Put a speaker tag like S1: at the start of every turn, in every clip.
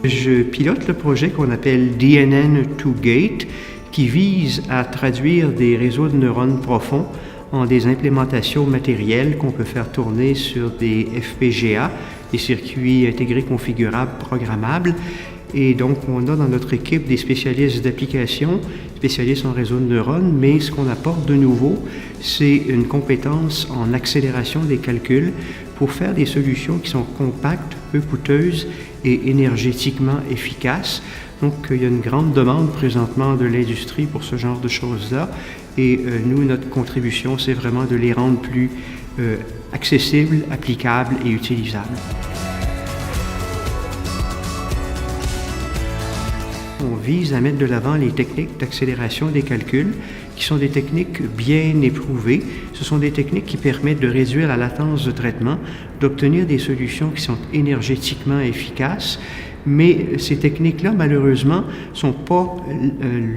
S1: Je pilote le projet qu'on appelle DNN2Gate, qui vise à traduire des réseaux de neurones profonds en des implémentations matérielles qu'on peut faire tourner sur des FPGA, des circuits intégrés configurables programmables. Et donc, on a dans notre équipe des spécialistes d'application, spécialistes en réseau de neurones, mais ce qu'on apporte de nouveau, c'est une compétence en accélération des calculs pour faire des solutions qui sont compactes, peu coûteuses et énergétiquement efficaces. Donc, il y a une grande demande présentement de l'industrie pour ce genre de choses-là. Et nous, notre contribution, c'est vraiment de les rendre plus accessibles, applicables et utilisables. On vise à mettre de l'avant les techniques d'accélération des calculs, qui sont des techniques bien éprouvées. Ce sont des techniques qui permettent de réduire la latence de traitement, d'obtenir des solutions qui sont énergétiquement efficaces. Mais ces techniques-là, malheureusement, sont pas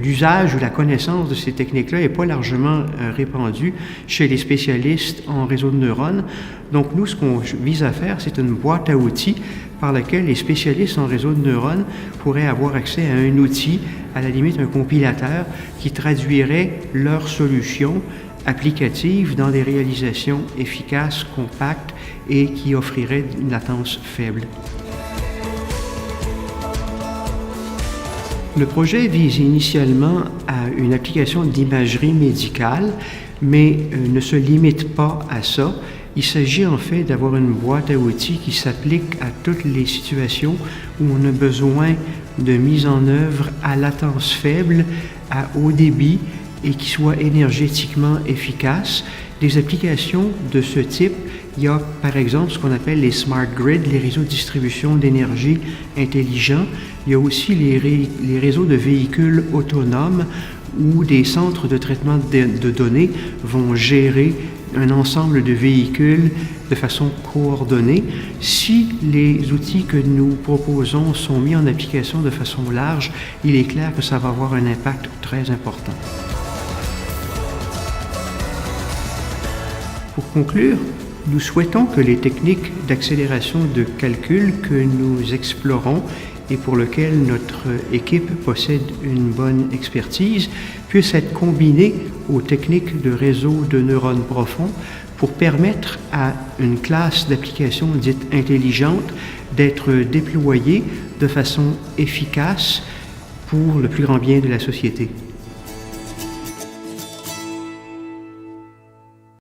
S1: l'usage ou la connaissance de ces techniques-là n'est pas largement répandue chez les spécialistes en réseau de neurones. Donc, nous, ce qu'on vise à faire, c'est une boîte à outils par laquelle les spécialistes en réseau de neurones pourraient avoir accès à un outil, à la limite un compilateur, qui traduirait leurs solutions applicatives dans des réalisations efficaces, compactes et qui offrirait une latence faible. Le projet vise initialement à une application d'imagerie médicale, mais ne se limite pas à ça. Il s'agit en fait d'avoir une boîte à outils qui s'applique à toutes les situations où on a besoin de mise en œuvre à latence faible, à haut débit et qui soit énergétiquement efficace. Des applications de ce type, il y a par exemple ce qu'on appelle les smart grids, les réseaux de distribution d'énergie intelligents. Il y a aussi les réseaux de véhicules autonomes où des centres de traitement de données vont gérer un ensemble de véhicules de façon coordonnée. Si les outils que nous proposons sont mis en application de façon large, il est clair que ça va avoir un impact très important. Pour conclure, nous souhaitons que les techniques d'accélération de calcul que nous explorons et pour lesquelles notre équipe possède une bonne expertise puissent être combinées aux techniques de réseau de neurones profonds pour permettre à une classe d'applications dite intelligente d'être déployée de façon efficace pour le plus grand bien de la société.